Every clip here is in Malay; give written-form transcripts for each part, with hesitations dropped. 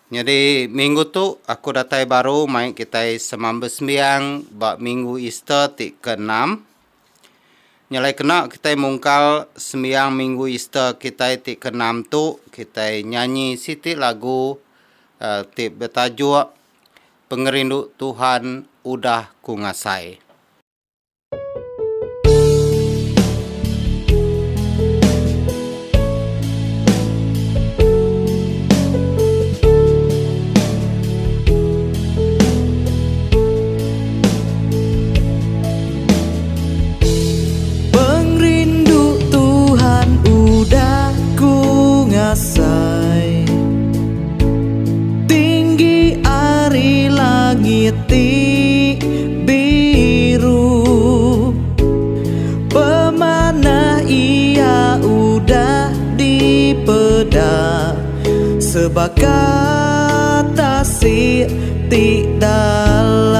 Jadi minggu tu aku datai baru mai kita semambah sembiang bak minggu Easter ti ke-6. Nyalai kena kita mungkal sembiang minggu Easter kita ti ke-6 tu kita nyanyi siti lagu ti bertajuk Pengerindu Tuhan Udah Ku Ngasai. Tinggi ari langit biru, pemanah ia udah dipeda, sebakat tasir ti dalam.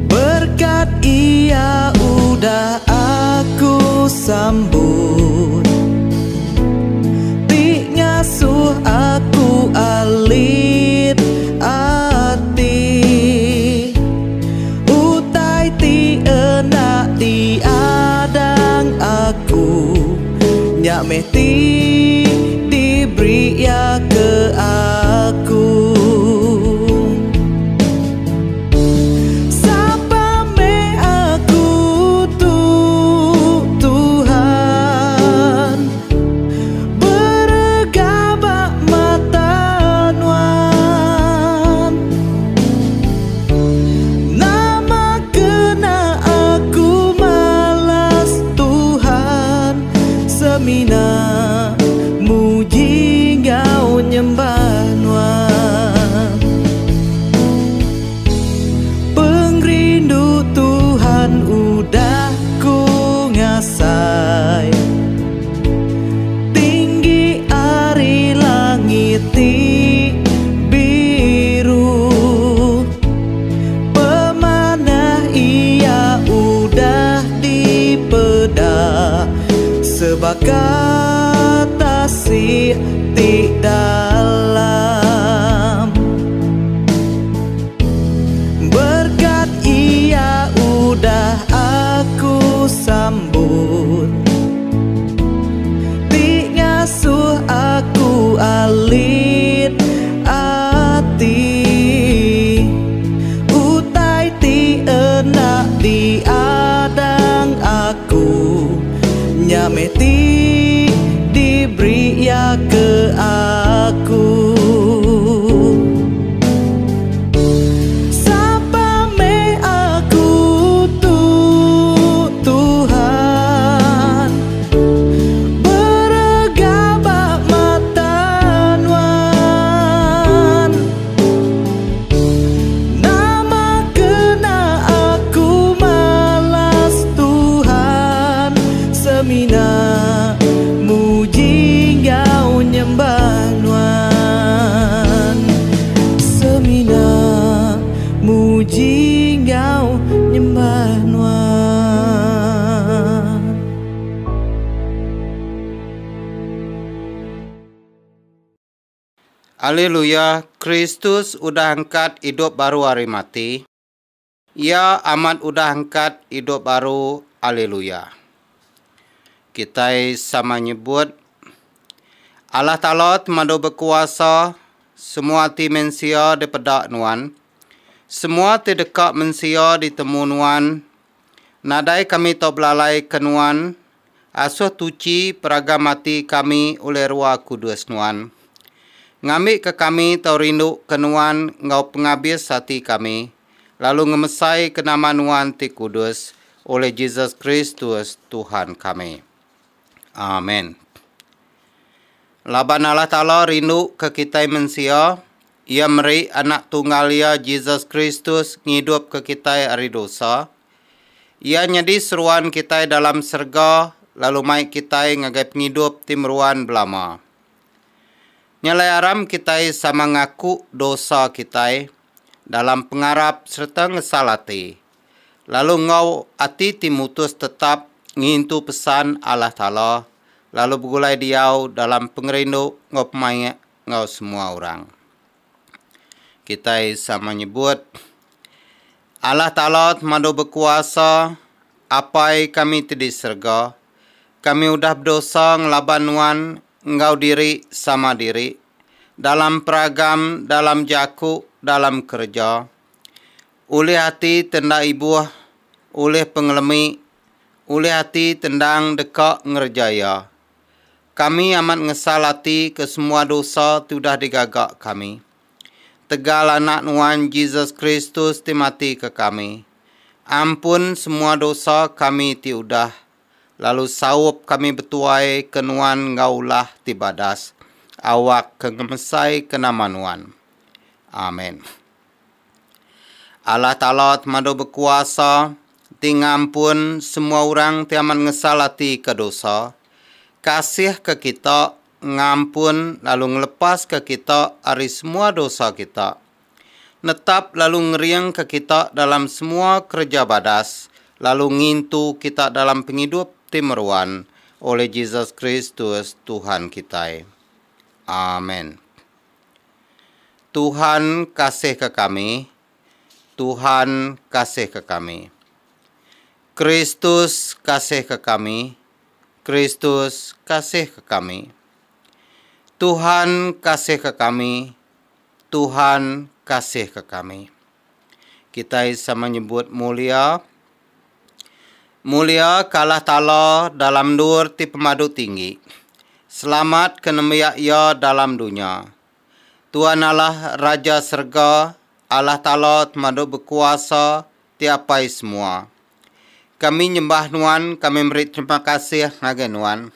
Berkat ia udah aku sambut, ti ngasuh aku alit ati, utai ti enak di adang aku, nyak meti diberi ya ke aku. Pengrindu Tuhan udah ku ngasai, tinggi ari langit biru, pemanah ia udah dipeda, sebakat tasir ti dalam. Berkat ia udah aku sambut, ti ngasuh aku alit ati, utai ti enak di adang aku, nyameti diberi ya ke aku. Haleluya, Kristus udah angkat hidup baru hari mati. Ia amat udah angkat hidup baru. Haleluya. Kita sama nyebut Allah Ta'ala temadu berkuasa, semua ti mensia di pedak nuan, semua ti dekat mensia ditemu nuan, nadai kami tak belalai kenuan, asuh tuci peragamati kami oleh Roh Kudus nuan. Ngambil ke kami tau rindu kenuan ngau pengabis hati kami, lalu ngemesai ke nama nuan ti kudus oleh Yesus Kristus Tuhan kami. Amin. Laban Allah Ta'ala rindu ke kita mensia, ia meri anak tunggal ia Yesus Kristus ngidup ke kita hari dosa. Ia nyedi seruan kita dalam serga, lalu mai kita ngagai pengidup timruan belama. Nyalai aram kita sama ngaku dosa kita dalam pengarap serta ngesalati. Lalu ngau ati timutus tetap ngintu pesan Allah Ta'ala lalu begulai diau dalam pengerindu ngau pemain ngau semua orang. Kita sama menyebut Allah Ta'ala madu berkuasa, apai kami tadi serga, kami udah berdosa ngelaban nuan ngau diri sama diri, dalam peragam, dalam jaku, dalam kerja, oleh hati tenda ibu, oleh pengelemi, oleh hati tendang dekak ngerjaya. Kami amat ngesalati ke semua dosa sudah digagak kami. Tegal anak nuan Jesus Kristus ti mati ke kami. Ampun semua dosa kami ti udah. Lalu saup kami betuai ke nuan ngaulah ti badas. Awak kengemesai ke nama nuan. Amin. Allah Ta'ala madu berkuasa, ti ngampun semua orang ti aman ngesalati ke dosa. Kasih ke kita, ngampun lalu ngelepas ke kita dari semua dosa kita. Netap lalu ngeriang ke kita dalam semua kerja badas, lalu ngintu kita dalam penghidup timeruan oleh Jesus Kristus Tuhan kita. Amin. Tuhan kasih ke kami, Tuhan kasih ke kami. Kristus kasih ke kami, Kristus kasih ke kami. Tuhan kasih ke kami, Tuhan kasih ke kami. Kita sama menyebut mulia. Mulia kalah Ta'ala dalam dur ti pemadu tinggi. Selamat kenembiak ia dalam dunia. Tuhan Allah Raja Serga, Allah Ta'ala madu berkuasa tiapai semua. Kami nyembah nuan, kami beri terima kasih ngagai nuan.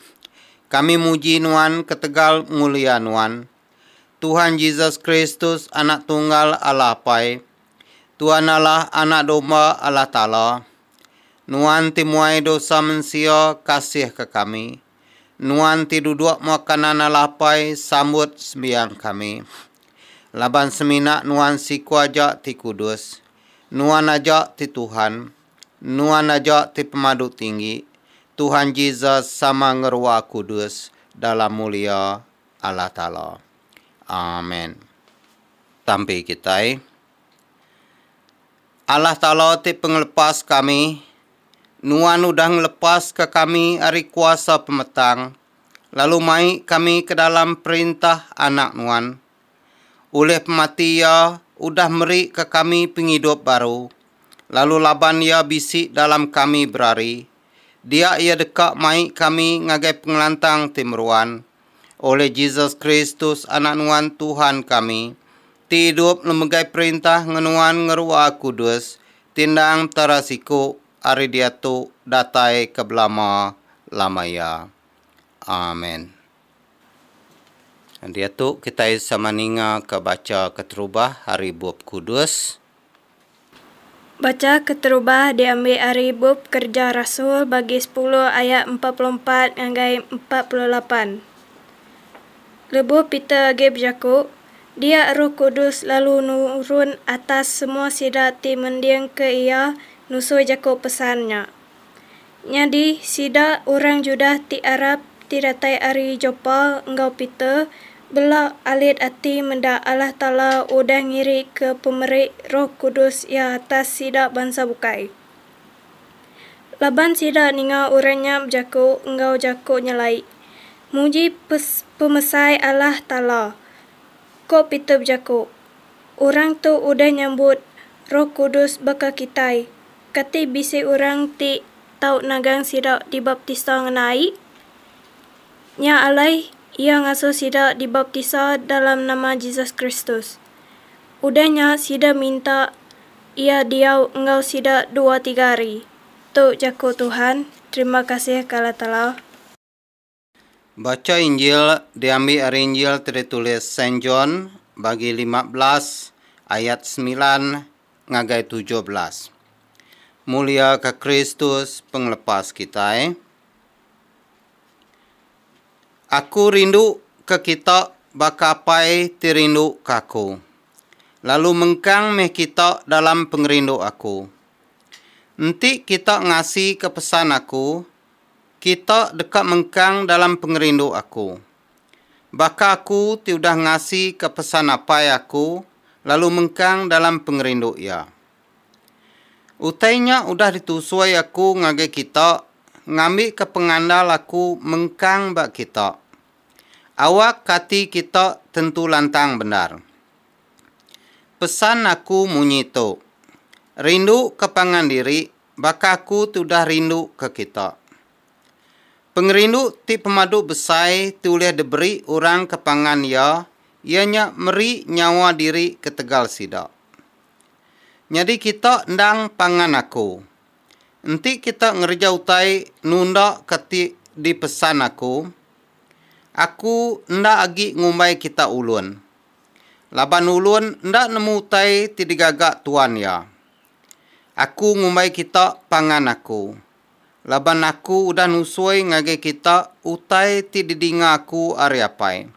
Kami muji nuan ketegal mulia nuan. Tuhan Yesus Kristus anak tunggal Allah Pai. Tuhan Allah anak domba Allah Ta'ala. Nuan timuai dosa manusia kasih ke kami. Nuan ti duduk makanan Allah Pai sambut sembiang kami. Laban seminak nuan si kuaja ti kudus. Nuan ajak ti Tuhan. Nuan ajak ti pemadu tinggi. Tuhan Yesus sama ngerwa kudus dalam mulia Allah Ta'ala. Amin. Tampi kita. Allah Ta'ala ti penglepas kami. Nuan udah ngelepas ke kami hari kuasa pemetang. Lalu mai kami ke dalam perintah anak nuan. Oleh pemati ia udah meri ke kami penghidup baru. Lalu laban ia bisik dalam kami berari. Dia ia dekat mai kami ngagai pengelantang timeruan. Oleh Jesus Kristus anak nuan Tuhan kami. Ti hidup lemegai perintah ngenuan ngerua kudus. Tindang terasiku ari dia tu datai ke belama lamaya. Amin. Dia tu kita sama ninga ke baca keterubah hari Bob Kudus. Baca keterubah diambil dari bab Kerja Rasul bagi 10 ayat 44 hingga 48. Lebu Peter Geb Jaku, dia Roh Kudus lalu nurun atas semua sida ti mendiang ke ia nusu Jaku pesannya. Nyadi sida orang Judah ti Arab ti datai ari Jopa engkau Peter belak alit ati menda Allah Ta'ala udah ngiri ke pemerik Roh Kudus ya atas sida bangsa bukai. Laban sida ninga uranya berjaku engkau jaku nyelai. Muji pemesai Allah Ta'ala. Ko Peter berjaku. Orang tu udah nyambut Roh Kudus baka kitai. Kati bisi orang ti tau nagang sida dibaptisa ngenai. Nya alai ia ngasuh sida dibaptisa dalam nama Jesus Kristus. Udahnya sida minta ia diau engkau sida 2-3 hari. Tu jaku Tuhan, terima kasih kala Ta'ala. Baca Injil diambil dari Injil tertulis Saint John bagi 15 ayat 9 ngagai 17. Mulia ke Kristus penglepas kita. Aku rindu ke kita bakapai tirindu kaku. Lalu mengkang meh kita dalam pengerindu aku. Nanti kita ngasih ke pesan aku. kita dekat mengkang dalam pengerindu aku. Baka aku tiudah ngasi ke pesan apai aku, lalu mengkang dalam pengerindu ia. Utainya udah ditusui aku ngage kita, ngambil ke pengandal aku mengkang bak kita. Awak kati kita tentu lantang benar. Pesan aku munyi tu, rindu ke pangan diri, baka aku tudah rindu ke kita. Pengerindu ti pemadu besai tuleh diberi orang ke pangan ya, ianya meri nyawa diri ke tegal sida. Jadi kita ndang pangan aku. Enti kita ngerja utai nunda keti di pesan aku. Aku ndak agi ngumbai kita ulun. Laban ulun ndak nemu utai ti digagak tuan ya. Aku ngumbai kita pangan aku. Laban aku udah nusui ngage kita utai ti didinga aku ari apai.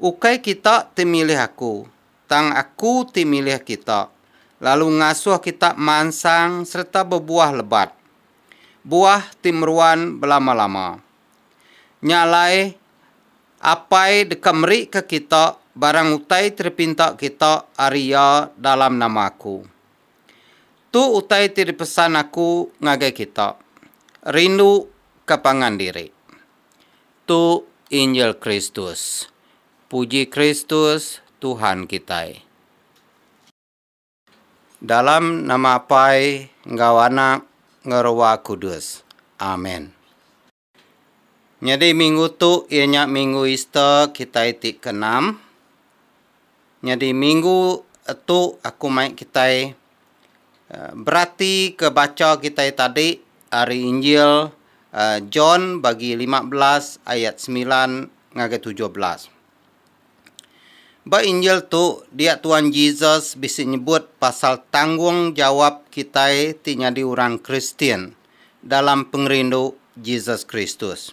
Ukai kita ti milih aku. Tang aku ti milih kita. Lalu ngasuh kita mansang serta berbuah lebat. Buah ti meruan belama-lama. Nyalai apai dekamri ke kita barang utai terpinta kita Arya dalam nama aku. Tu utai ti dipesan aku ngagai kita. Rindu kepangan diri. Tu Injil Kristus. Puji Kristus Tuhan kita. Dalam nama apai ngau anak ngerowa kudus. Amin. Jadi minggu tu ianya minggu Easter kita iti ke-6. Jadi minggu tu aku main kita berarti kebaca kita tadi dari Injil John bagi 15 ayat 9 ngage 17. Ba Injil tu dia Tuhan Yesus bisa nyebut pasal tanggung jawab kita ti nyadi orang Kristen dalam pengerindu Yesus Kristus.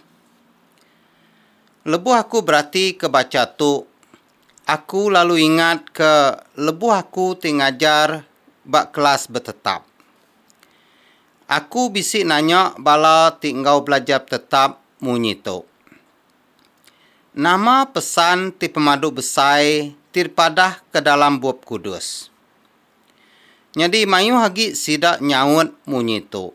Lebuh aku berarti kebaca tu aku lalu ingat ke lebuh aku ti ngajar bak kelas bertetap. Aku bisi nanya bala ti engkau belajar tetap munyi tu. Nama pesan ti pemadu besai tirpadah ke dalam buab kudus. Jadi mayu hagi sidak nyaut munyi tu.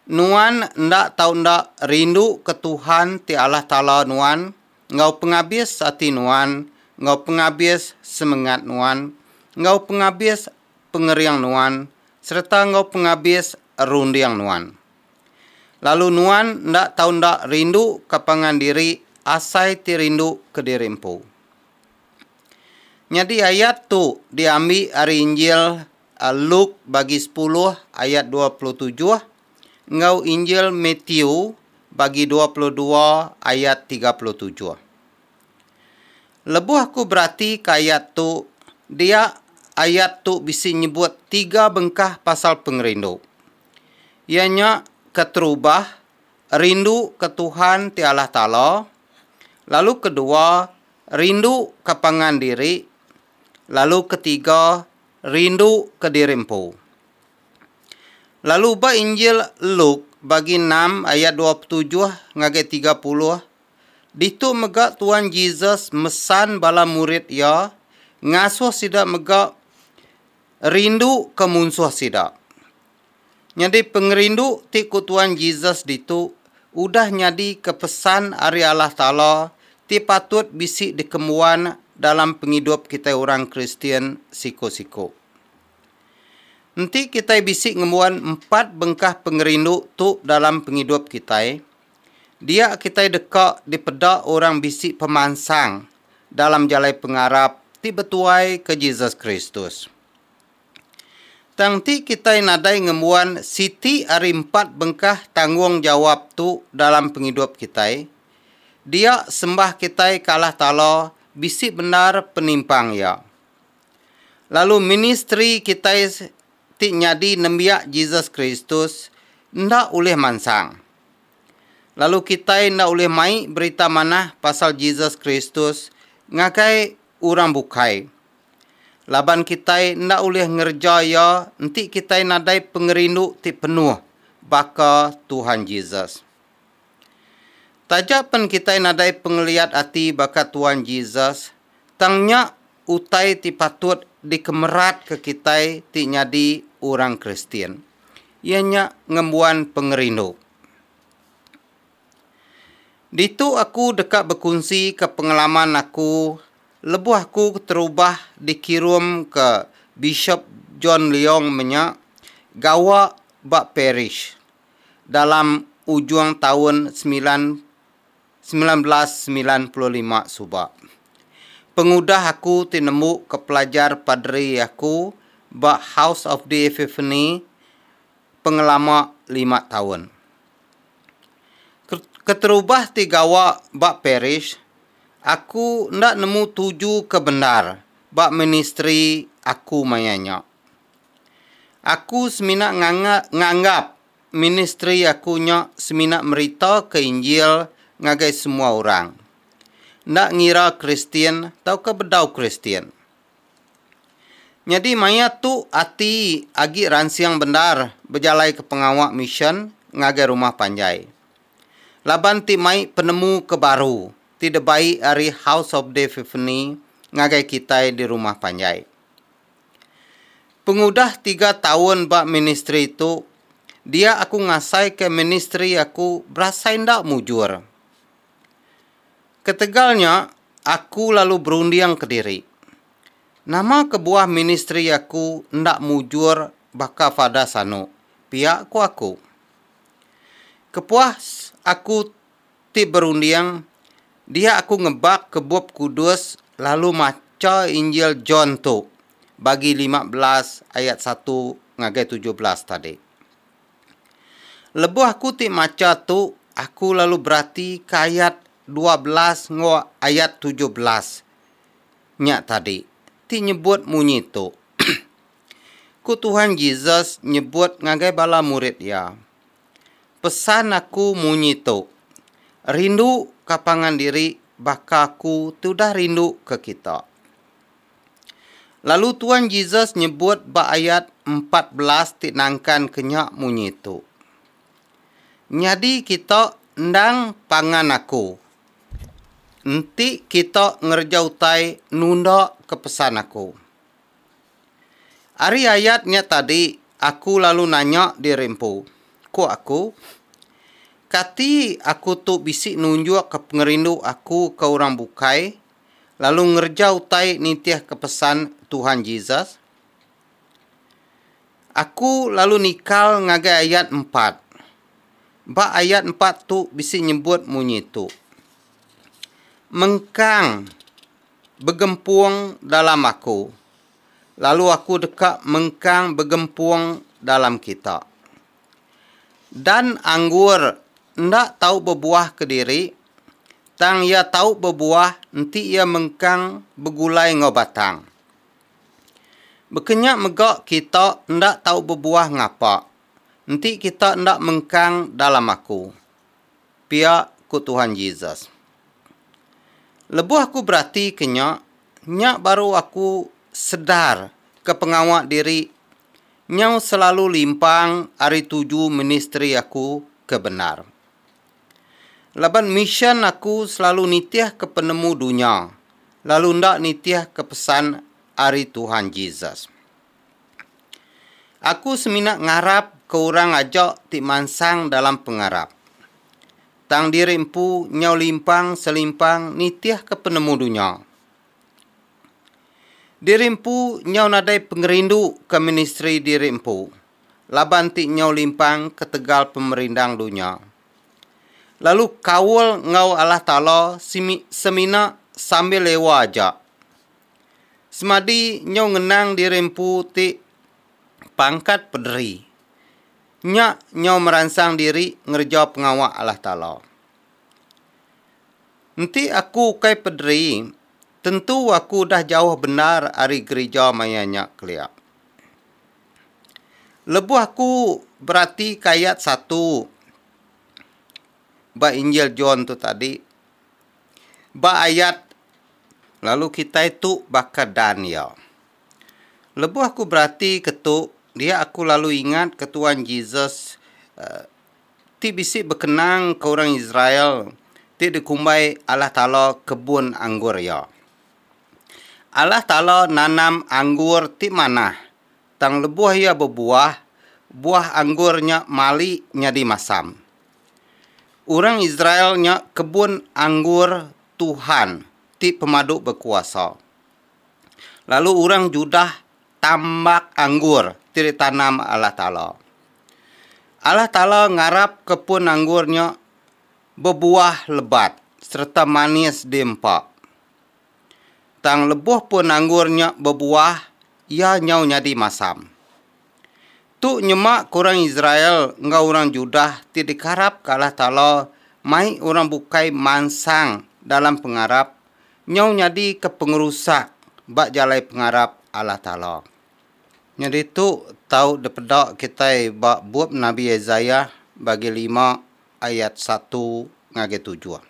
Nuan ndak tau ndak rindu ke Tuhan ti Allah Ta'ala nuan. Engkau pengabis hati nuan. Engkau pengabis semangat nuan. Engkau pengabis pengeriang nuan. Serta engkau pengabis rundiang nuan. Lalu nuan ndak tau ndak rindu kepangan diri asai ti rindu ke diri empu. Jadi ayat tu diambil dari Injil Luke bagi 10 ayat 27. Engkau Injil Matthew bagi 22 ayat 37. Lebuh aku berarti ke ayat tu, dia ayat tu bisa nyebut 3 bengkah pasal pengerindu. Ianya keterubah, rindu ke Tuhan ti Allah Ta'ala. Lalu kedua, rindu kepangan diri. Lalu ketiga, rindu ke diri empu. Lalu ba Injil Luke bagi 6 ayat 27 ngage 30. Ditu mega Tuhan Yesus mesan bala murid ya ngasuh sida mega rindu ke munsuh sida. Jadi pengerindu ti ku Tuhan Yesus ditu udah nyadi kepesan ari Allah Ta'ala ti patut bisi dikemuan dalam penghidup kita orang Kristen siko-siko. Nanti kita bisi ngemuan 4 bengkah pengerindu tu dalam penghidup kita. Dia kita dekat di peda orang bisi pemansang dalam jalai pengarap ti betuai ke Yesus Kristus. Tangti kita nadai ngemuan siti ari 4 bengkah tanggung jawab tu dalam penghidup kita. Dia sembah kita kalah Ta'ala bisi benar penimpang ya. Lalu ministry kita ti nyadi nembiak Yesus Kristus ndak oleh mansang. Lalu kita ndak oleh mai berita manah pasal Yesus Kristus ngakai urang bukai. Laban kita ndak oleh ngerja ya enti kita nadai pengerindu ti penuh baka Tuhan Yesus. Tajak pen kita nadai pengeliat hati baka Tuhan Yesus, tangnya utai ti patut dikemerat ke kita ti nyadi orang Kristen. Ianya ngembuan pengerindu. Ditu aku dekat berkongsi ke pengalaman aku, lebuh aku terubah dikirim ke Bishop John Leong menyak gawa bak parish dalam ujung tahun 1995 subak. Pengudah aku tinemu ke pelajar padri aku bak House of the Epiphany pengelama 5 tahun. Keterubah tigawa bak parish, aku ndak nemu tuju kebenar bak ministry aku mayanya. Aku semina nganggap ministry aku nya semina merita ke Injil ngagai semua orang. Ndak ngira Kristen tau ke bedau Kristen. Jadi maya tu ati agi ransiang benar berjalai ke pengawak mission ngagai rumah panjai. Laban ti mai penemu kebaru, tidak baik ari House of the Epiphany ngagai kita di rumah panjai. Pengudah 3 tahun bak ministry itu, dia aku ngasai ke ministry aku berasa ndak mujur. Ketegalnya, aku lalu berunding ke diri. Nama kebuah ministry aku ndak mujur baka pada sanu, pihak aku. Kepuas aku ti berunding, dia aku ngebak ke Bob Kudus lalu maca Injil John tu bagi 15 ayat 1 ngagai 17 tadi. Lebuh aku ti maca tu, aku lalu berarti ke ayat 12 ayat 17 nyak tadi. Ti nyebut munyi tu. Ku Tuhan Yesus nyebut ngagai bala murid ya. Pesan aku munyi tu. Rindu kapangan diri baka aku tudah rindu ke kita. Lalu Tuhan Yesus nyebut ba ayat 14 tinangkan kenyak munyi tu. Nyadi kita ndang pangan aku. Nanti kita ngerjautai nunda ke pesan aku. Ari ayatnya tadi aku lalu nanya di rempu. Ku aku? Kati aku tu bisik nunjuk ke pengerindu aku ke orang bukai. Lalu ngerjautai nitiah ke pesan Tuhan Yesus. Aku lalu nikal ngagai ayat 4. Ba ayat 4 tu bisik nyebut munyi tu. Mengkang bergempuang dalam aku. Lalu aku dekat mengkang bergempuang dalam kita. Dan anggur ndak tahu berbuah ke diri. Tang ia tahu berbuah, nanti ia mengkang bergulai ngobatang. Berkenyak megak kita ndak tahu berbuah ngapa. Nanti kita ndak mengkang dalam aku. Pihak ku Tuhan Yesus. Lebuh aku berarti kenyak, nyak baru aku sedar ke pengawak diri, nyau selalu limpang hari 7 ministry aku kebenar. Laban mission aku selalu nitiah ke penemu dunia, lalu ndak nitiah ke pesan hari Tuhan Yesus. Aku seminat ngarap ke orang ajak ti mansang dalam pengarap. Tang dirimpu nyau limpang selimpang nitiah ke penemu dunia. Dirimpu nyau nadai pengerindu ke ministry dirimpu. Laban ti nyau limpang ke tegal pemerindang dunia. Lalu kawul ngau Allah Ta'ala semina sambil lewa aja. Semadi nyau ngenang dirimpu ti pangkat pederi. Nyak nyau meransang diri ngerja pengawak Allah Ta'ala. Nanti aku kai pederi, tentu aku dah jauh benar hari gereja mayanya keliak. Lebuh aku berarti kayat 1 ba Injil John tu tadi. Ba ayat lalu kita itu baka Daniel. Lebuh aku berarti ketuk dia aku lalu ingat ke Tuhan Yesus ti bisik berkenang ke orang Israel ti dikumbai Allah Ta'ala kebun anggur ya. Allah Ta'ala nanam anggur ti mana? Tang lebuh ia berbuah, buah anggurnya mali nyadi masam. Orang Israelnya kebun anggur Tuhan, ti pemaduk berkuasa. Lalu orang Judah tambak anggur, ti ditanam Allah Ta'ala. Allah Ta'ala ngarap kebun anggurnya berbuah lebat, serta manis diempak. Tang lebuh pun anggurnya berbuah, ia nyau nyadi masam. Tu nyemak kurang Israel, ngau orang Judah, ti dikarap ke Allah Ta'ala, mai orang bukai mansang dalam pengarap, nyau nyadi ke pengerusak, bak jalai pengarap Allah Ta'ala. Jadi tu tahu depedak kita bak buat Nabi Yesaya bagi 5 ayat 1 ngage 7.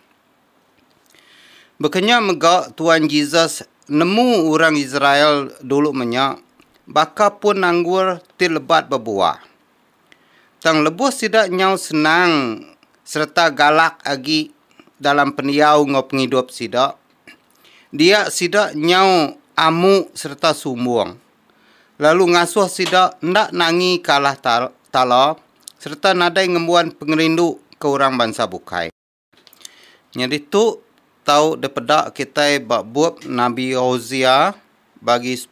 Bekenya megak Tuhan Yesus nemu orang Israel dulu menyak, baka pun anggur ti lebat berbuah. Tang lebuh sidak nyau senang serta galak agi dalam peniau ngau penghidup sidak. Dia sidak nyau amu serta sumbung. Lalu ngasuh sidak ndak nangi kalah Ta'ala serta nadai ngembuan pengerindu ke orang bangsa bukai. Jadi tu tahu depedak kita bak buat Nabi Hosea bagi 10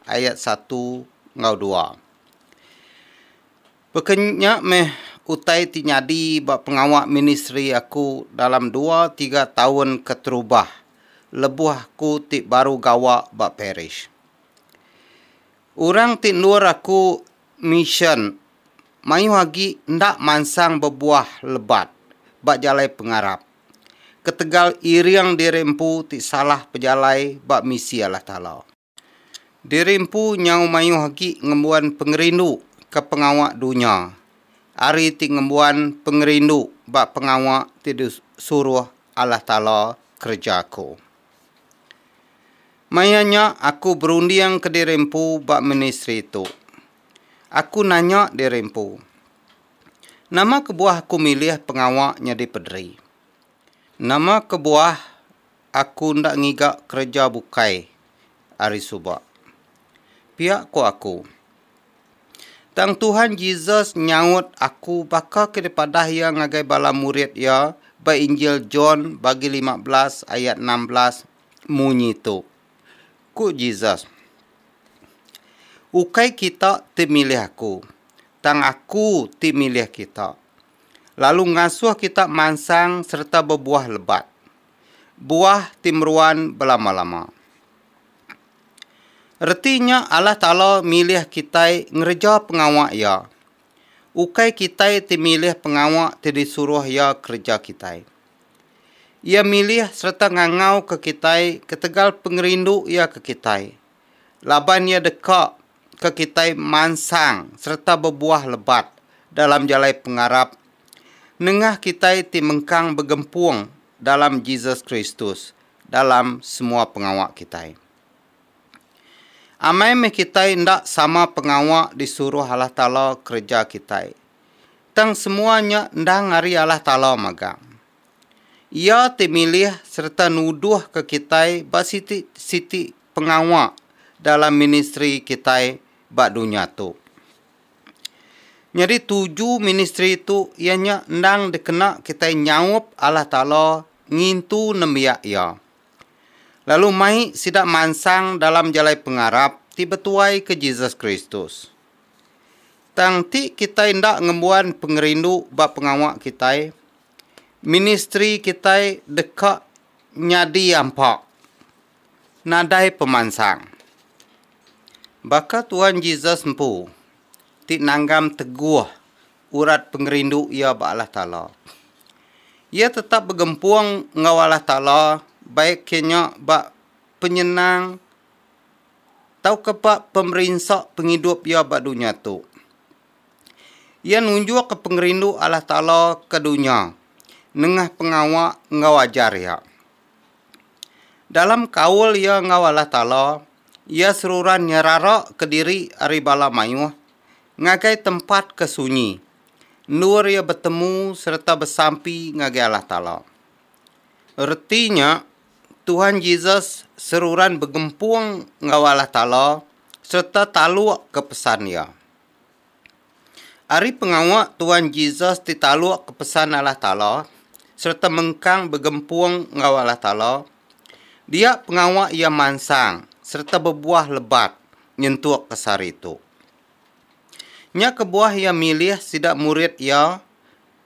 ayat 1 ngau 2. Bekenya meh utai ti nyadi bak pengawak ministri aku dalam 2-3 tahun keterubah. Lebuh aku ti baru gawak bak parish. Orang ti nur aku mission mayu lagi ndak mansang berbuah lebat bak jalai pengarap. Ketegal iriang dirempu ti salah pejalai bak misi Allah Ta'ala. Dirempu nyau mayu haki ngembuan pengerindu ke pengawak dunia. Ari ti ngembuan pengerindu bak pengawak ti disuruh Allah Ta'ala kerjaku. Mayanya aku berundiang ke dirempu bak ministri itu. Aku nanya dirempu. Nama kebuah aku milih pengawaknya di pederi. Nama kebuah aku ndak ngigak kerja bukai hari subak. Pihak aku. Tang Tuhan Yesus nyaut aku baka kepada yang ngagai bala murid ya ba Injil John bagi 15 ayat 16 munyi tu. Ku Yesus. Ukai kita ti milih aku. Tang aku ti milih kita. Lalu ngasuh kita mansang serta berbuah lebat. Buah timruan berlama-lama. Artinya Allah Ta'ala milih kita ngerja pengawak ya. Ukai kita ti milih pengawak ti disuruh ya kerja kita. Ia milih serta ngangau ke kita ketegal pengerindu ya ke kita. Laban ia dekat ke kita mansang serta berbuah lebat dalam jalai pengarap. Nengah kita ti mengkang bergempuang dalam Yesus Kristus, dalam semua pengawak kita. Amai me kita ndak sama pengawak disuruh Allah Ta'ala kerja kita. Tang semuanya ndak ngari Allah Ta'ala magang. Ia ti milih serta nuduh ke kita bak siti pengawak dalam ministri kita bak dunia tu. Jadi 7 ministri itu ianya ndang dikena kita nyaup Allah Ta'ala ngintu nembiak ya. Lalu mai sidak mansang dalam jalai pengarap ti betuai ke Yesus Kristus. Tang ti kita ndak ngembuan pengerindu bak pengawak kita. Ministri kita dekat nyadi ampak. Nadai pemansang. Baka Tuhan Yesus empu. Ti nanggam teguh urat pengerindu ia bak Allah Ta'ala. Ia tetap bergempuang ngau Allah Ta'ala baik kenya bak penyenang tau ke bak pemerinsak penghidup ia bak dunia tu. Ia nunjuk ke pengerindu Allah Ta'ala ke dunia nengah pengawak ngau ajar ia. Dalam kaul ia ngau Allah Ta'ala, ia seruran nyerara ke diri ari bala mayuh ngagai tempat kesunyi nur ia bertemu serta bersampi ngagi Allah Ta'ala. Artinya, Tuhan Yesus seruran bergempuang ngau Allah Ta'ala serta taluak ke pesan ia. Hari pengawak Tuhan Yesus ditaluak ke pesan Allah Ta'ala serta mengkang bergempuang ngau Allah Ta'ala. Dia pengawak ia mansang serta berbuah lebat nyentuak kesar itu. Nya kebuah ia milih sidak murid ia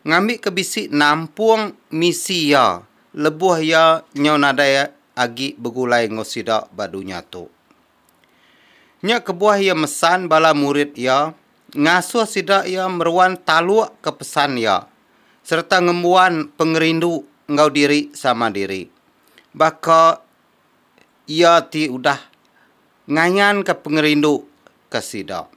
ngambil kebisik nampung misi ia lebuh ia nyau nadaya agi begulai ngosidak badunya tu. Nya kebuah ia mesan bala murid ia ngasuh sidak ia meruan taluak ke pesan ia serta ngembuan pengerindu ngau diri sama diri. Baka ia ti udah ngayan ke pengerindu ke sidak.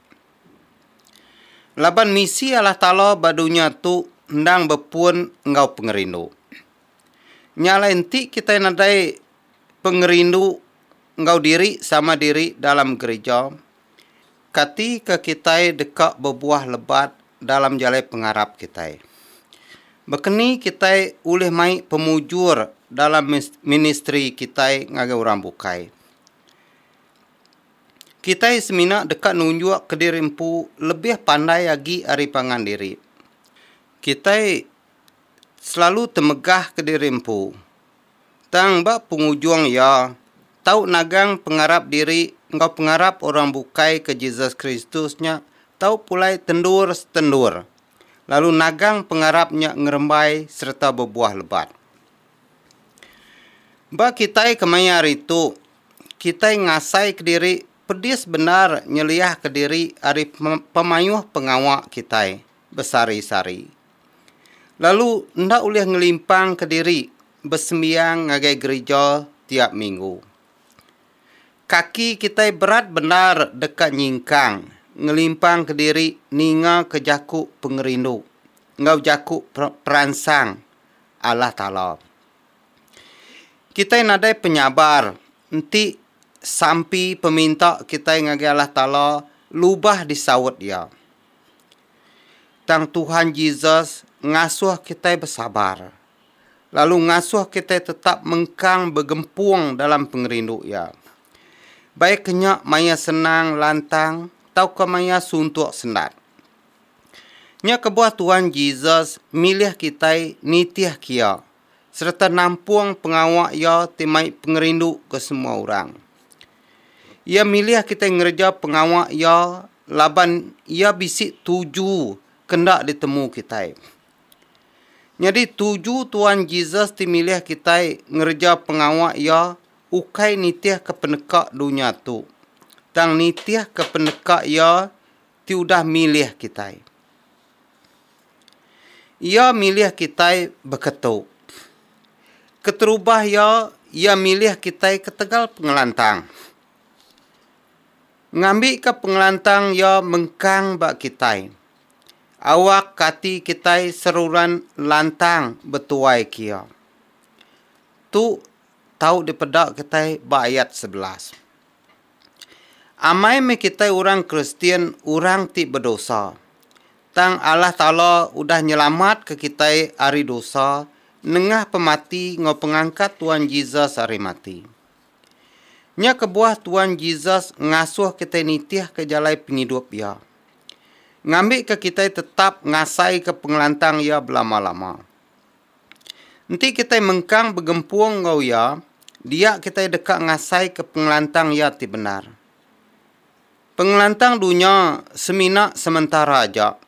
Laban misi Allah Ta'ala badunya tu hendang berpun ngau pengerindu. Nyala enti kita nadai pengerindu ngau diri sama diri dalam gereja. Ketika kita dekat berbuah lebat dalam jalai pengarap kita. Bekeni kita ulih mai pemujur dalam ministry kita ngagai orang bukai. Kita semina dekat nunjuk ke diri empu lebih pandai lagi ari pangan diri. Kita selalu temegah ke diri empu. Tang bak pengujung ya, tahu nagang pengarap diri, engkau pengarap orang bukai ke Yesus Kristusnya, tahu pulai tendur. Lalu nagang pengarapnya ngerembai serta berbuah lebat. Ba kita kemayar itu, kita ngasai ke diri pedis benar nyeliah ke diri ari pemayuh pengawak kita besari-sari. Lalu ndak ulih ngelimpang ke diri bersembiang ngagai gereja tiap minggu. Kaki kita berat benar dekat nyingkang ngelimpang ke diri ninga ke jaku pengerindu. Ngau jaku peransang Allah Ta'ala. Kita nadai penyabar enti sampai peminta kita ngagi Allah Ta'ala lubah disawut dia. Tang Tuhan Yesus ngasuh kita bersabar. Lalu ngasuh kita tetap mengkang bergempuang dalam pengerindu ya. Baik kenyak maya senang lantang, tau ke maya suntuk sendat. Nya kebuah Tuhan Yesus milih kita nitiah kia, serta nampung pengawak ya timai pengerindu ke semua orang. Ia milih kita ngerja pengawak ya, laban ia bisik 7 kendak ditemu kita. Jadi 7 Tuhan Yesus dimilih kita ngerja pengawak ya, ukai nitiah ke penekak dunia tu. Tang nitiah ke penekak ya, ti udah milih kita. Ia milih kita beketuk. Keterubah ya, ia milih kita ke Tegal Pengelantang. Ngambil ke pengelantang ya mengkang bak kita. Awak kati kita seruran lantang betuai kia. Tu tahu di pedak kita bak ayat 11. Amai me kita orang Kristian, orang ti berdosa. Tang Allah Ta'ala udah nyelamat ke kita hari dosa, nengah pemati ngau pengangkat Tuhan Yesus hari mati. Nya kebuah Tuhan Yesus ngasuh kita nitiah ke jalai penghidup ya. Ngambil ke kita tetap ngasai ke pengelantang ya belama-lama. Nanti kita mengkang bergempuang ngau ya, dia kita dekat ngasai ke pengelantang ya ti benar. Pengelantang dunia semina sementara aja.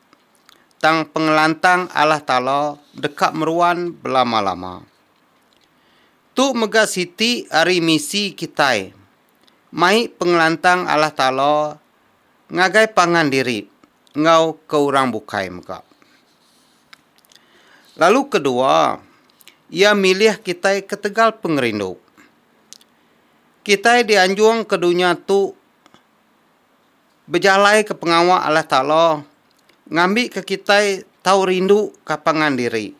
Tang pengelantang Allah Ta'ala dekat meruan belama-lama. Tu mega siti hari misi kita. Mai pengelantang Allah Ta'ala ngagai pangan diri. Ngau ke orang bukai mega. Lalu kedua, ia milih kita ke Tegal Pengerindu. Kita dianjung ke dunia tu berjalai ke pengawak Allah Ta'ala. Ngambil ke kita tahu rindu ke pangan diri.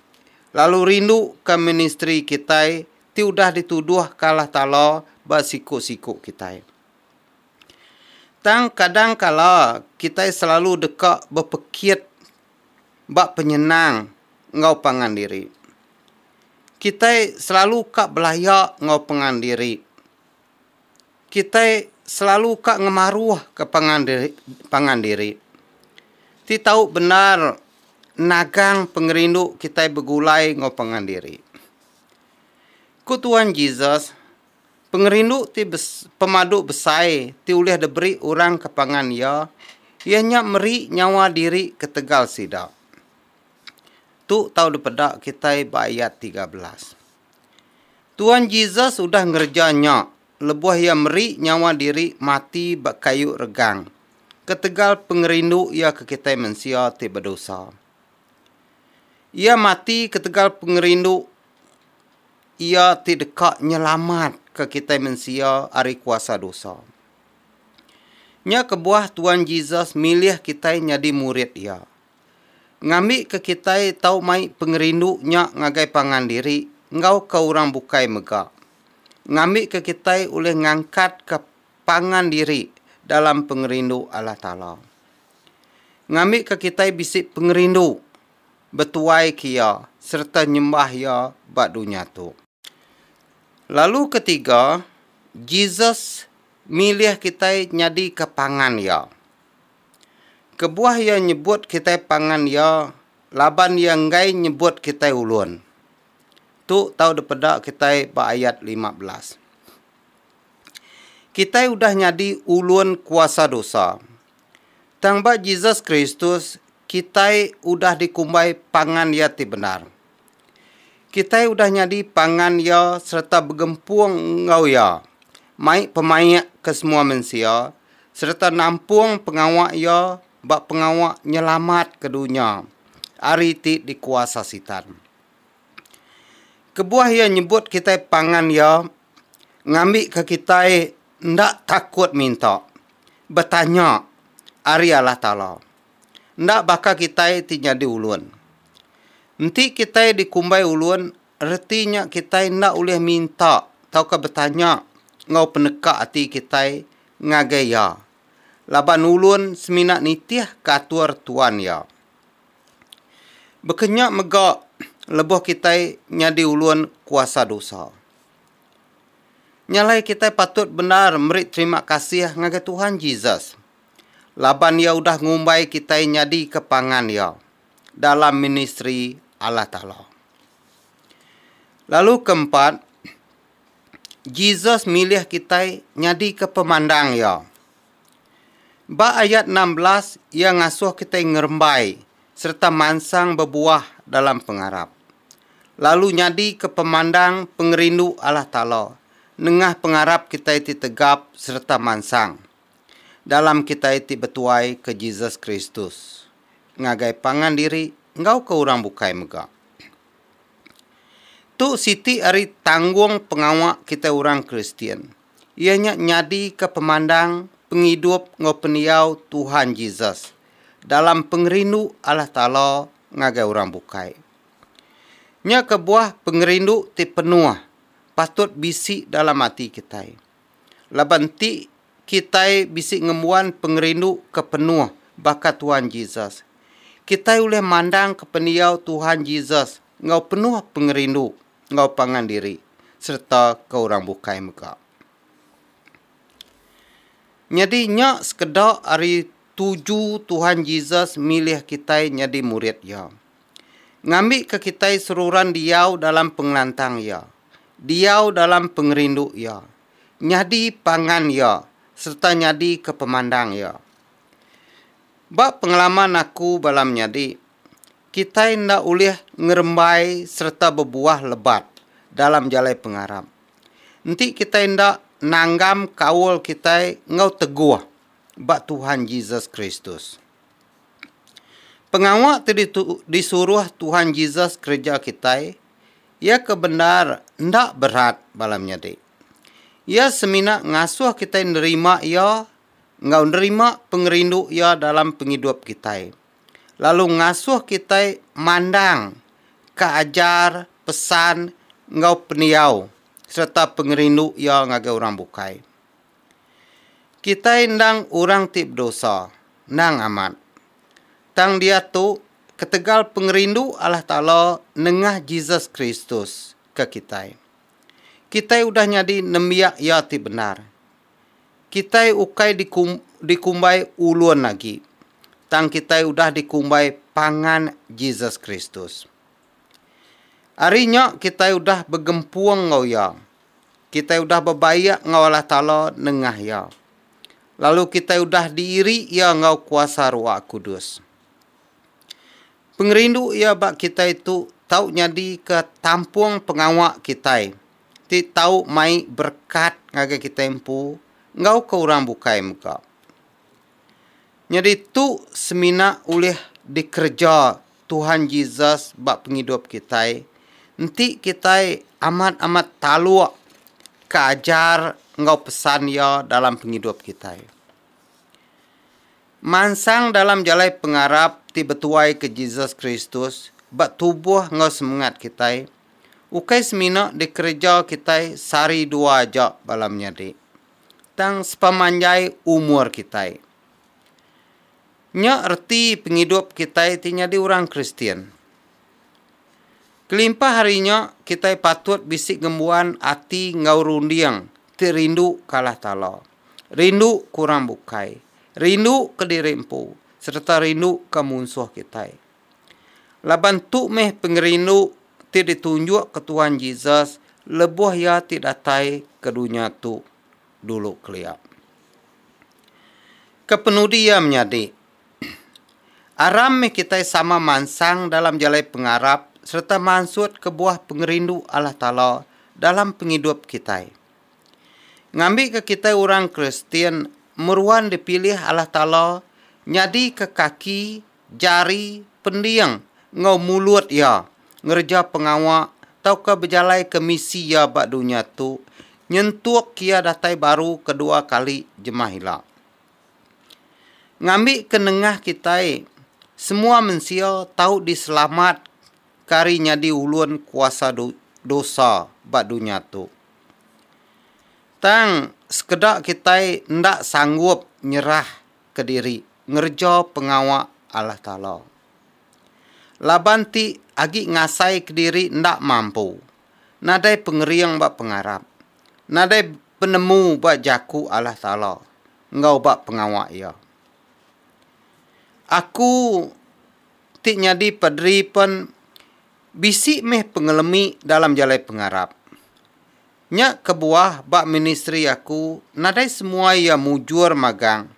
Lalu rindu ke ministry kita. Ti udah dituduh ke Allah Ta'ala bersikuk-sikuk kita. Tang kadang kala kita selalu dekat berpekit bak penyenang ngau pangan diri. Kita selalu kak belayak ngau pangan diri. Kita selalu kak ngemaruh ke pangan diri. Ti tahu benar nagang pengerindu kita begulai ngau pangan diri. Ku Tuhan Yesus, pengerindu ti pemadu besai ti ulih diberi orang ke pangan ya, ianya meri nyawa diri ke tegal sidak. Tu tahu dipedak kita ayat 13. Tuhan Yesus sudah ngerjanya lebuh ia meri nyawa diri mati bak kayu regang. Ketegal pengerindu ia ke kita manusia ti berdosa. Ia mati ketegal pengerindu ia ti dekat nyelamat ke kita manusia hari kuasa dosa. Nya kebuah Tuhan Yesus milih kita jadi murid ia. Ngambil ke kita tahu mai pengerindu nya ngagai pangan diri, ngau ke orang bukai megak. Ngambil ke kita oleh ngangkat ke pangan diri dalam pengerindu Allah Ta'ala. Ngambil ke kita bisik pengerindu, betuai kia, serta nyembah ya bak dunia tu. Lalu ketiga, Jesus milih kita nyadi ke pangan ya. Kebuah yang nyebut kita pangan ya, laban yang ngai nyebut kita ulun. Tu tahu depedak kita ba ayat 15. Kita udah nyadi ulun kuasa dosa. Tangba Yesus Kristus, kita udah dikumbai pangan ya ti benar. Kita udah nyadi pangan ya serta begempung ngau ya. Mai pemayak ke semua manusia serta nampung pengawak ya bak pengawak nyelamat ke dunia. Ari ti dikuasa sitan. Kebuah yang nyebut kita pangan ya, ngambil ke kita ndak takut minta. Bertanya, ari Allah Ta'ala. Ndak bakal kita tiada ulun. Nanti kita dikumbai ulun, artinya kita ndak boleh minta. Tau ke bertanya, ngau penekak hati kita ngagai ya. Laban ulun seminak nitiah katur Tuan ya. Bekenyak megak lebuh kita nyadi ulun kuasa dosa. Nyalai kita patut benar merit terima kasih ngagai Tuhan Yesus. Laban ya udah ngumbai kita nyadi ke pangan ya dalam ministry Allah Ta'ala. Lalu keempat, Jesus milih kita nyadi ke pemandang ya. Ba ayat 16 ia ngasuh kita ngerembai serta mansang berbuah dalam pengharap. Lalu nyadi ke pemandang pengerindu Allah Ta'ala. Nengah pengharap kita iti tegap serta mansang. Dalam kita iti betuai ke Jesus Kristus. Ngagai pangan diri, ngau ke orang bukai megak. Tu siti ari tanggung pengawak kita orang Kristian. Ianya nyadi ke pemandang penghidup ngau peniau Tuhan Yesus. Dalam pengerindu Allah Ta'ala ngagai orang bukai. Nya kebuah pengerindu ti penuh patut bisik dalam hati kita. Laban ti kita bisik ngemuan pengerindu ke penuh bakat Tuhan Yesus. Kita boleh mandang ke peniau Tuhan Yesus ngau penuh pengerindu ngau pangan diri serta ke orang bukai megak. Jadi nya sekedar hari 7 Tuhan Yesus milih kita nyadi murid ya. Ngambil ke kita seruran diau dalam pengelantang ya. Diau dalam pengerindu ya. Nyadi pangan ya. Serta nyadi ke pemandang ya. Bak pengalaman aku balam nyadi. Kita ndak boleh ngerembai serta berbuah lebat dalam jalai pengharap. Nanti kita ndak nanggam kaul kita ngau teguh bak Tuhan Yesus Kristus. Pengawak disuruh Tuhan Yesus kerja kita, ia kebenar ndak berat balam nyadi. Ia seminak ngasuh kita nerima ia, ngau nerima pengerindu ia dalam penghidup kita. Lalu ngasuh kita mandang, keajar, pesan, ngau peniau, serta pengerindu ia ngagai orang bukai. Kita indang orang tip dosa, nang amat. Tang dia tu, ketegal pengerindu Allah Ta'ala nengah Jesus Kristus ke kita. Kita udah nyadi nemiak ya ti benar. Kita ukai dikumbai uluan lagi. Tang kita udah dikumbai pangan Jesus Kristus. Harinya kita udah begempuang ngau ya. Kita udah berbayak ngau Allah Ta'ala nengah ya. Lalu kita udah diiri ya ngau kuasa Roh Kudus. Pengerindu ya bak kita itu tahu nyadi ke tampung pengawak kita. Ti tahu mai berkat ngaga kita empu ngau ke orang bukai muka. Jadi tu semina oleh dikerja Tuhan Yesus bak penghidup kita. Nanti kita amat-amat taluk keajar ngau pesan ya dalam penghidup kita. Mansang dalam jalai pengarap ti betuai ke Jesus Kristus bak tubuh ngau semangat kita. Ukai semina dikerja kita sari dua aja balamnya di. Tang sepamanjai umur kita. Nya erti penghidup kita tinya di orang Kristian. Kelimpah harinya kita patut bisik gembuan ati ngau rundiang ti rindu kalah Ta'ala. Rindu kurang bukai. Rindu ke diri empu. Serta rindu ke musuh kita. Laban tu meh pengerindu ti ditunjuk ke Tuhan Yesus. Lebuh ya ti datai ke dunia tu dulu keliap. Kepenudi ya menyadi. Aram meh kita sama mansang dalam jalai pengarap serta mansut ke buah pengerindu Allah Ta'ala dalam penghidup kita. Ngambil ke kita orang Kristian meruan dipilih Allah Ta'ala nyadi ke kaki, jari, pendiang, ngau mulut ya, ngerja pengawak, tau ke berjalai ke misi ya bak dunia tu, nyentuk kia datai baru kedua kali jemah hilak. Ngambil ke nengah kita, semua manusia tahu diselamat kari nyadi ulun kuasa dosa bak dunia tu. Tang sekedak kita ndak sanggup nyerah ke diri, ngerja pengawak Allah Ta'ala. Laban ti agi ngasai ke diri ndak mampu. Nadai pengeriang bak pengarap. Nadai penemu bak jaku Allah Ta'ala. Ngau bak pengawak ya. Aku ti nyadi padri pun bisik meh pengelemi dalam jalai pengarap. Nya kebuah bak ministri aku nadai semua ya mujur magang.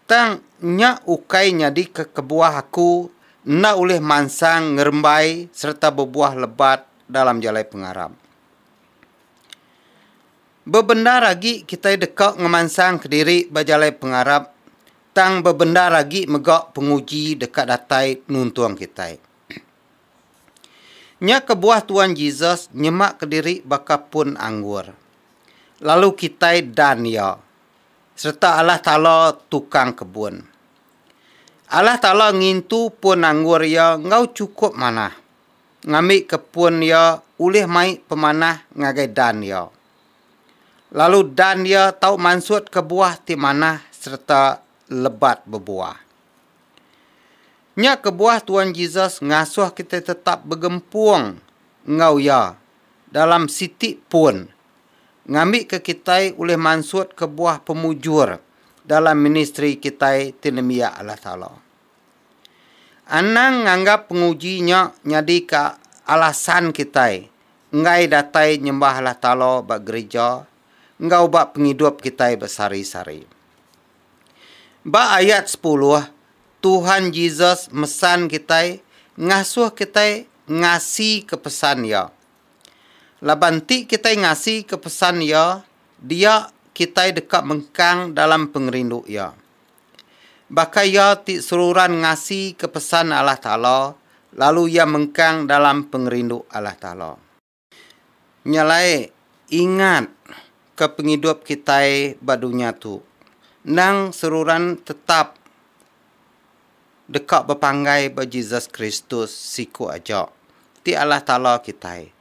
Tang nya ukai nyadi ke kebuah aku na oleh mansang ngerembai serta berbuah lebat dalam jalai pengarap. Bebenda lagi kita dekak ngemansang ke diri bajalai pengarap. Tang bebenda lagi megak penguji dekat datai nuntuang kita. Nya kebuah Tuhan Yesus nyemak ke diri bakapun anggur. Lalu kita dan ya. Serta Allah Ta'ala tukang kebun. Allah Ta'ala ngintu pun anggur ya ngau cukup mana. Ngambil kebun ya ulih mai pemanah ngagai dan ya. Lalu dan ya tau mansut kebuah ti mana serta lebat berbuah. Nya kebuah Tuhan Yesus ngasuh kita tetap bergempuang ngau ya dalam sitik pun. Ngambil ke kita oleh mansut kebuah pemujur dalam ministri kita tinemia Allah Ta'ala. Anang nganggap pengujinya nyadi ke alasan kita. Ngai datai nyembah Allah Ta'ala bak gereja. Ngau bak penghidup kita bersari-sari. Bak ayat 10, Tuhan Yesus mesan kita, ngasuh kita ngasi kepesan ya. Laban ti kita ngasi kepesan ya, dia kita dekat mengkang dalam pengerindu ya. Baka ya ti seruran ngasi kepesan Allah Ta'ala, lalu ia mengkang dalam pengerindu Allah Ta'ala. Nyalai ingat ke penghidup kita badunya tu. Nang seruran tetap dekat berpanggai ba Jesus Kristus siku aja. Ti Allah Ta'ala kita.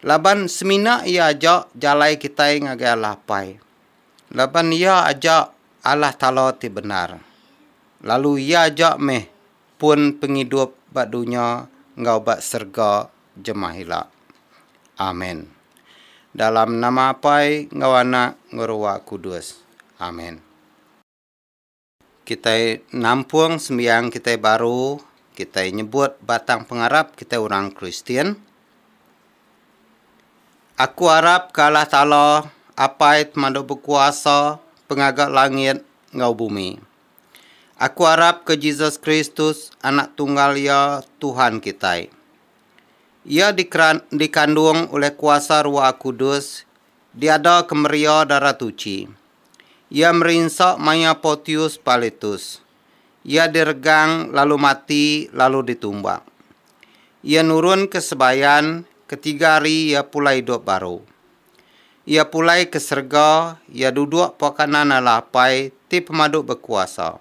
Laban semina ia ajak jalai kita ngagai lapai. Laban ia ajak Allah Ta'ala ti benar. Lalu ia ajak meh pun pengidup bak dunia ngau bak serga jemahila. Amin. Dalam nama Apai ngau Anak ngau Roh Kudus. Amin. Kita nampung sembiang kita baru, kita nyebut batang pengarap kita orang Kristian. Aku harap ke Allah Ta'ala Apai temandu berkuasa pengagak langit ngau bumi. Aku harap ke Yesus Kristus anak tunggal ya Tuhan kita. Ia dikandung oleh kuasa Roh Kudus, diada kemeria darah tuci. Ia merinsak Maya Pontius Pilatus. Ia diregang lalu mati lalu ditumbak. Ia nurun ke sebayan, ketiga hari ia pulai hidup baru. Ia pulai ke serga, ia duduk pakanan Allah Apai ti pemaduk berkuasa.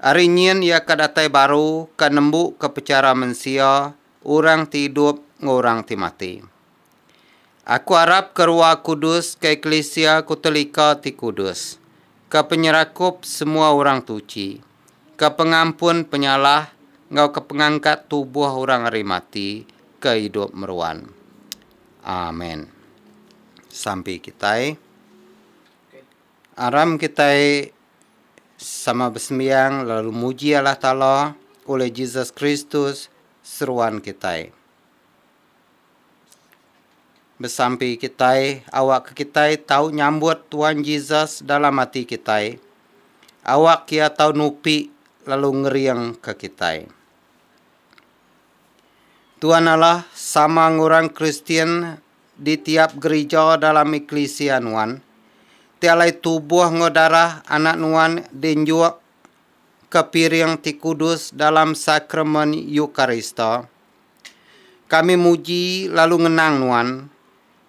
Hari nyin ia kadatai baru, kanembuk ke pecara mensia, orang ti hidup, ngorang ti mati. Aku harap ke Roh Kudus ke Eklesia Kutolika ti Kudus, ke penyerakup semua orang tuci, ke pengampun penyalah, ngau ke pengangkat tubuh orang hari mati, ke hidup meruan. Amin. Sampai kita aram kita sama bersembiang lalu muji Allah Ta'ala oleh Yesus Kristus seruan kita. Bersampai kita, awak kita tahu nyambut Tuhan Yesus dalam hati kita. Awak kia tahu nupi lalu ngeriang ke kita. Tuhan Allah sama orang Kristian di tiap gereja dalam eklesia nuan. Tialai tubuh ngodarah anak nuan denjuk ke piring ti kudus dalam sakramen Eukarista. Kami muji lalu ngenang nuan.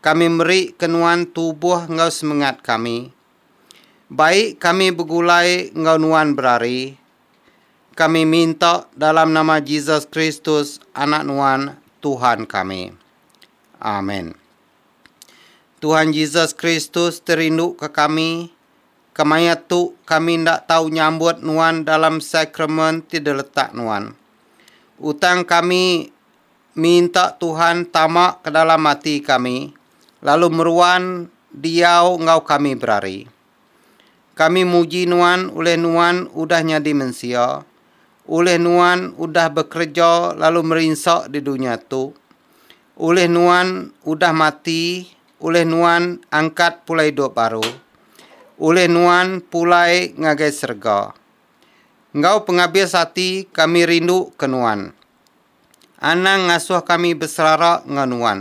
Kami beri kenuan tubuh ngau semangat kami. Baik kami bergulai ngau nuan berari. Kami minta dalam nama Yesus Kristus anak nuan Tuhan kami. Amin. Tuhan Yesus Kristus terindu ke kami. Kemaya tu kami ndak tahu nyambut nuan dalam sakramen tidak letak nuan. Utang kami minta Tuhan tamak ke dalam hati kami. Lalu meruan diau ngau kami berari. Kami muji nuan oleh nuan udahnya dimensia. Oleh nuan udah bekerja lalu merinsak di dunia tu. Oleh nuan udah mati. Oleh nuan angkat pulai hidup baru. Oleh nuan pulai ngagai serga. Ngau pengabis hati kami rindu ke nuan. Anang ngasuh kami berselarak ngan nuan.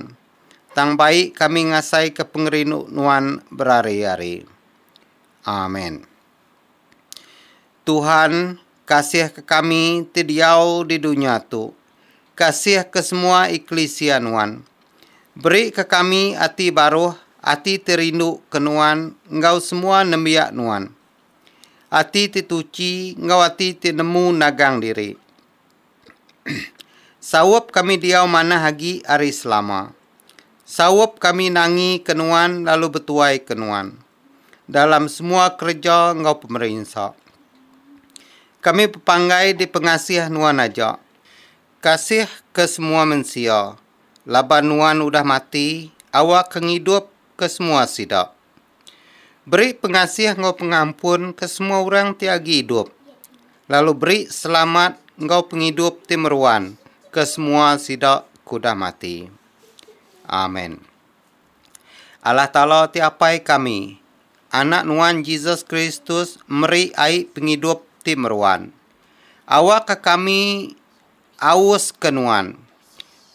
Tang baik kami ngasai ke pengerindu nuan berari-hari. Amin. Tuhan kasih ke kami tidiau di dunia tu. Kasih ke semua eklesia nuan. Beri ke kami hati baru, hati terindu ke nuan, ngau semua nembiak nuan. Hati tituci, ngau hati tinemu nagang diri. Sawap kami diau mana hagi hari selama. Sawap kami nangi kenuan lalu betuai kenuan. Dalam semua kerja ngau pemerintah. Kami pepanggai di pengasih nuan aja. Kasih ke semua manusia. Laban nuan udah mati, awak kengidup ke semua sidak. Beri pengasih ngau pengampun ke semua orang tiagi hidup. Lalu beri selamat ngau penghidup timeruan ke semua sidak kuda mati. Amin. Allah Ta'ala tiapai kami. Anak nuan Yesus Kristus meri ai penghidup timeruan. Awak ke kami aus kenuan.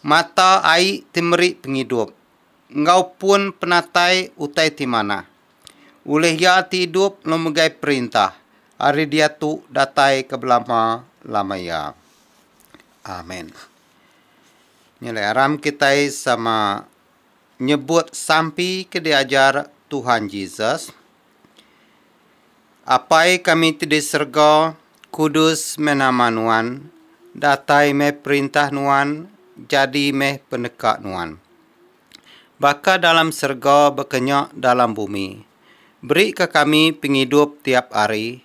Mata ai timeri penghidup. Engkau pun penatai utai timana. Oleh ya tidup memegai perintah. Hari dia tu datai ke belama lamaya. Amin. Nilai aram kita sama nyebut sampai ke diajar Tuhan Yesus. Apai kami tidak serga kudus menama nuan. Datai meh perintah nuan. Jadi meh pendekat nuan. Baka dalam serga berkenyak dalam bumi. Beri ke kami penghidup tiap hari.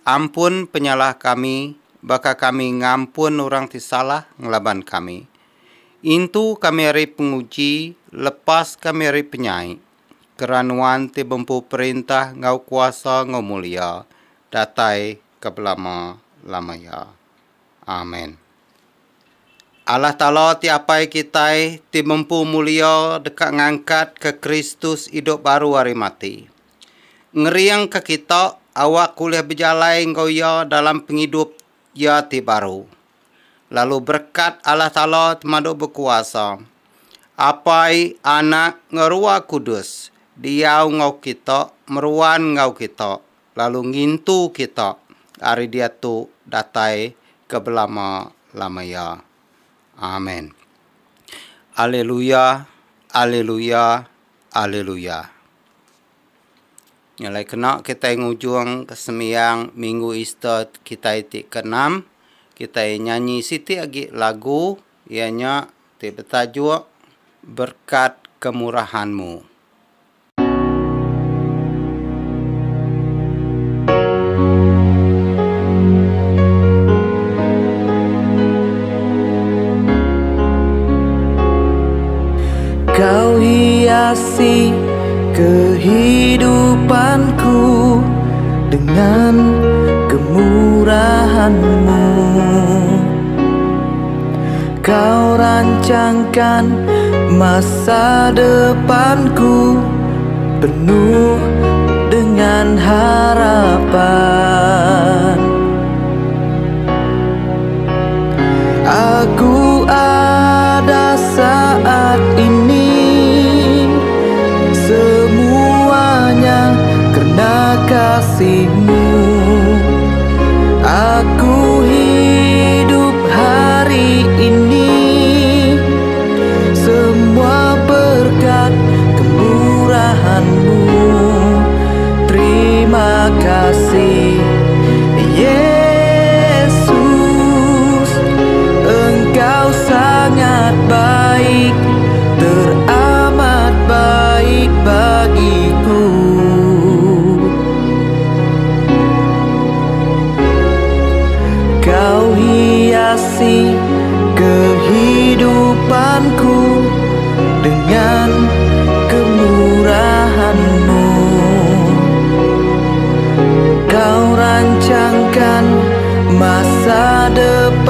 Ampun penyalah kami. baka kami ngampun orang ti salah ngelaban kami. Intu kami hari penguji, lepas kami hari penyai. Keranuan ti bempu perintah ngau kuasa ngau mulia, datai kebelama-lamaya. Amin. Allah Ta'ala ti apai kitai ti bempu mulia dekat ngangkat ke Kristus hidup baru hari mati. Ngeriang ke kita awak kuliah berjalai engkau ya dalam penghidup ya ti baru. Lalu berkat Allah Ta'ala temaduk berkuasa. Apai anak ngerua kudus. Diau ngau kita, meruan ngau kita. Lalu ngintu kita. Hari dia tu datai kebelama-lamaya. Amin. Haleluya, haleluya, haleluya. Nyalai kena kita ngujung kesemiang minggu Easter kita itik ke-6. Kita nyanyi siti lagi lagu ianya ti bertajuk Berkat Kemurahan-Mu. Kau hiasi kehidupanku dengan kemurahan-Mu. Kau rancangkan masa depanku penuh dengan harapan. Aku ada saat ini semuanya karena kasih-Mu. Aku hidup hari ini semua berkat kemurahan-Mu. Terima kasih Yesus, Engkau sangat baik, teramat baik bagiku. Kau hiasi kehidupanku dengan kemurahan-Mu. Kau rancangkan masa depan